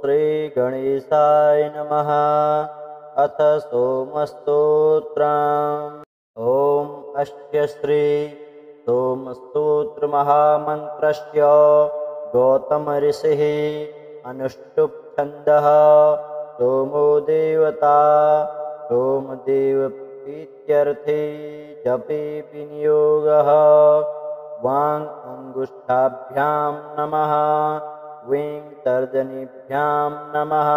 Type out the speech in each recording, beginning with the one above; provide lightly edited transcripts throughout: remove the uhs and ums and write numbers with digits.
श्रीगणेशाय नमः। अथ सोमस्तोत्रम्। ॐ अस्य श्री सोमस्तोत्रमहामन्त्रस्य गौतमऋषिः अनुष्टुप् छन्दः। सोमो देवता सोमदेवप्रीत्यर्थे जपे विनियोगः। वाङ् अङ्गुष्ठाभ्यां नमः। वीं तर्जनीभ्यां नमः।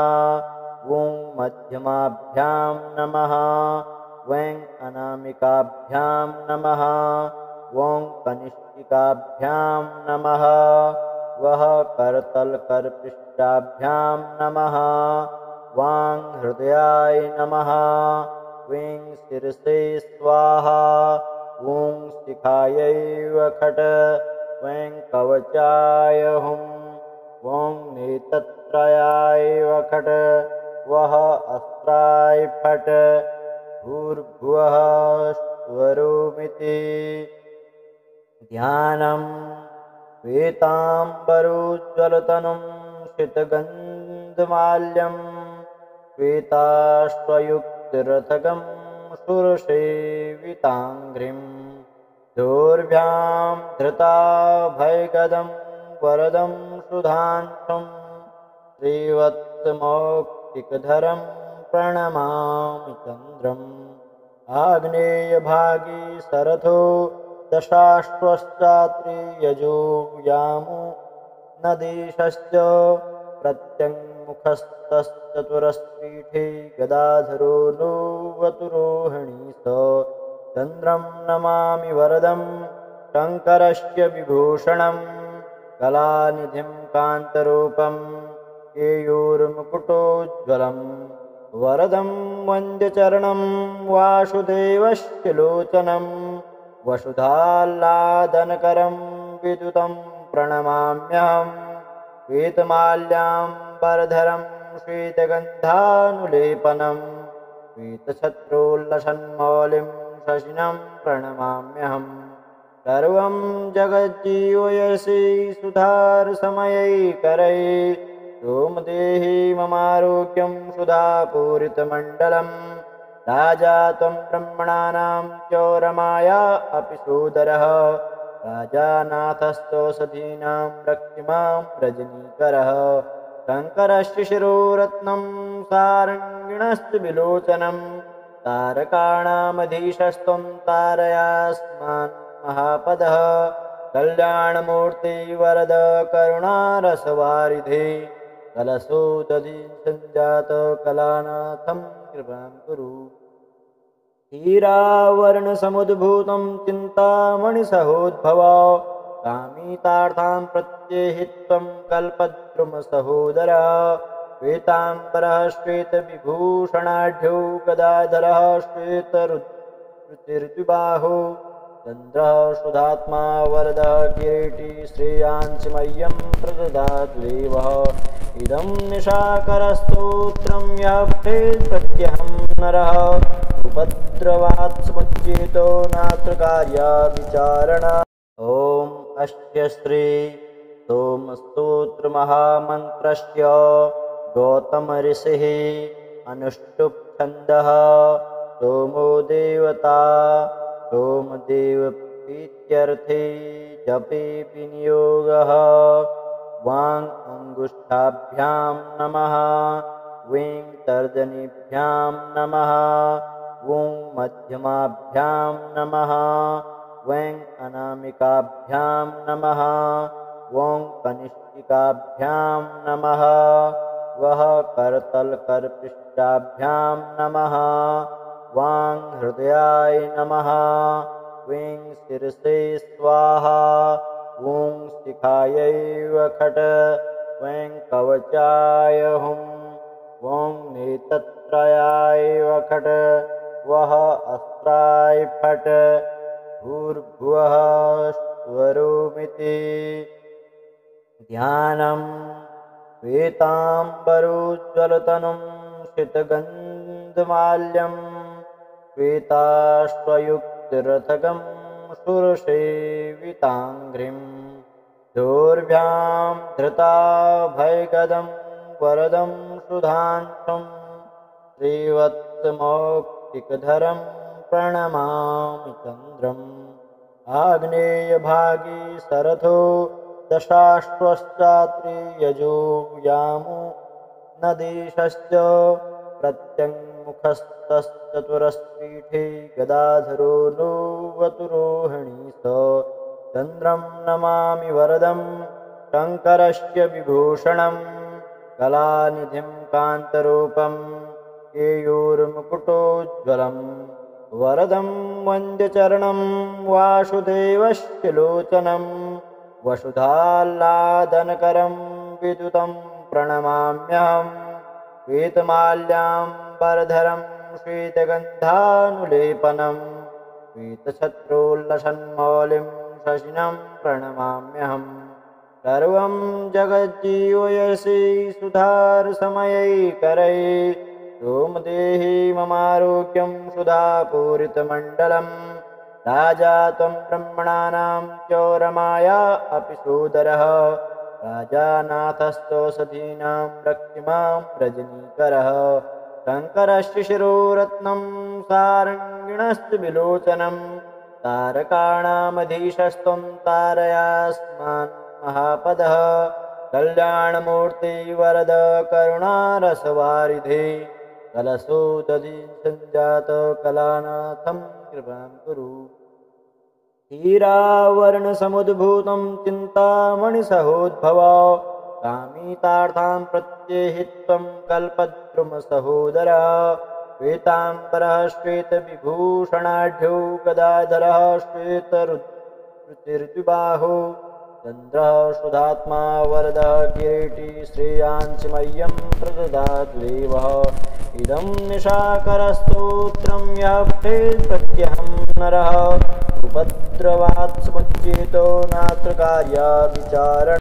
वूं मध्यमाभ्यां नमः। वैं अनामिकाभ्यां नमः। वों कनिष्ठिकाभ्यां नमः। वः करतलकरपृष्ठाभ्यां नमः। वां हृदयाय नमः। वीं शिरसे स्वाहा। ॐ शिखायै वखट। वैं कवचाय हुं। ॐ नेत्रत्रयाय वखट। वः अस्त्राय फट्। भूर्भुवः स्वरोमिति। ध्यानम् श्वेताम्बरोज्ज्वलतनुं श्रितगन्धमाल्यं श्वेताश्वयुक्तरथगं सुरसेविताङ्घ्रिं दोर्भ्यां धृताभयगदं वरदं सुधांशं श्रीवत्समौक्तिकधरं प्रणमामि चन्द्रम्। आग्नेयभागे शरथो दशाश्वश्चात्रि यजो यामो नदीशश्च प्रत्यङ्मुखस्तश्चतुरस्पीठे गदाधरो नो वतुरोहिणी स। चन्द्रं नमामि वरदं शङ्करस्य विभूषणं कलानिधिं कान्तरूपं केयूरमुकुटोज्ज्वलं वरदं वन्द्यचरणं वासुदेवस्य लोचनं वसुधाह्लादनकरं विद्युतं प्रणमाम्यहम्। श्वेतमाल्याम्बरधरं श्वेतगन्धानुलेपनं श्वेतछत्रोल्लसन्मौलिं शशिनं प्रणमाम्यहम्। सर्वं जगज्जीवयसि सुधारसमयैकरै सोमदेहि ममारोग्यं सुधापूरितमण्डलं। राजा त्वं ब्रह्मणानां च रमाया अपि सोदरः। राजानाथस्तौषधीनां रक्षिमां रजनीकरः। शङ्करस्य शिरोरत्नं सारङ्गिणस्य विलोचनं तारकाणामधीशस्त्वं तारयास्मान् महापदः। कल्याणमूर्ति वरद करुणारसवारिधे कलशोदधि सञ्जात कलानाथं कृपां कुरु। हीरावर्णसमुद्भूतं चिन्तामणिसहोद्भव कामितार्थां प्रत्यहित्वं कल्पद्रुमसहोदरः। श्वेताम्बरः श्वेतविभूषणाढ्यो गदाधरः श्वेतरुचिर्द्विबाहो चन्द्रः सुधात्मा वरदः किरीटी श्रेयांसि मह्यं प्रददातु देवः। इदं निशाकरस्तोत्रं यः पठेत् प्रत्यहं नरः उपद्रवात् समुच्चेतो नात्र कार्या विचारणा। ॐ अस्य श्री सोमस्तोत्रमहामन्त्रस्य गौतमऋषिः अनुष्टुप् छन्दः। सोमो देवता सोमदेवप्रीत्यर्थे जपे विनियोगः। वाङ् अङ्गुष्ठाभ्यां नमः। वीं तर्जनीभ्यां नमः। वूं मध्यमाभ्यां नमः। वैं अनामिकाभ्यां नमः। वों कनिष्ठिकाभ्यां नमः। वः करतलकरपृष्ठाभ्यां नमः। वां हृदयाय नमः। वीं शिरसे स्वाहा। ॐ शिखायै वखट। वैं कवचाय हुं। ॐ नेत्रत्रयाय वखट। वः अस्त्राय फट्। भूर्भुवः स्वरोमिति। ध्यानम् श्वेताम्बरोज्ज्वलतनुं श्रितगन्धमाल्यं श्वेताश्वयुक्तरथगं सुरसेविताङ्घ्रिं दोर्भ्यां धृताभयगदं वरदं सुधांशं श्रीवत्समौक्तिकधरं प्रणमामि चन्द्रम् आग्नेयभागे दशाश्वश्चात्रियजो यामो नदीशश्च प्रत्यङ्मुखस्तश्चतुरस्पीठे गदाधरो नो वतुरोहिणी स चन्द्रं नमामि वरदं शङ्करस्य विभूषणं कलानिधिं कान्तरूपं केयूर्मुकुटोज्ज्वलं वरदं वन्द्यचरणं वासुदेवस्य लोचनं वसुधाल्लादनकरं विद्युतं प्रणमाम्यहं श्वेतमाल्याम्बरधरं श्वेतगन्धानुलेपनं श्वेतछत्रोल्लसन्मौलिं शशिनं प्रणमाम्यहं सर्वं जगज्जीवयसि सुधारसमयैकरै सोमदेहि ममारोग्यं सुधापूरितमण्डलं राजा त्वं ब्रह्मणानां च रमाया अपि सोदरः राजानाथस्तोषधीनां रक्षिमां रजनीकरः शङ्करस्य शिरोरत्नं सारङ्गिणस्तु विलोचनं तारकाणामधीशस्त्वं तारयास्मान् महापदः कल्याणमूर्ति वरद करुणारसवारिधे कलशोदधि सञ्जात कलानाथं कृपां कुरु हीरावर्णसमुद्भूतं चिन्तामणिसहोद्भव कामितार्थां प्रत्यहित्वं कल्पद्रुमसहोदरः श्वेताम्बरः श्वेतविभूषणाढ्यो गदाधरः श्वेतरुचिर्द्विबाहो चन्द्रः सुधात्मा वरदः किरीटी श्रेयांसि मह्यं प्रददातु देवः इदं निशाकरस्तोत्रं यः पठेत् प्रत्यहं नरः उपद्रवात् समुच्चेतो नात्र कार्या विचारण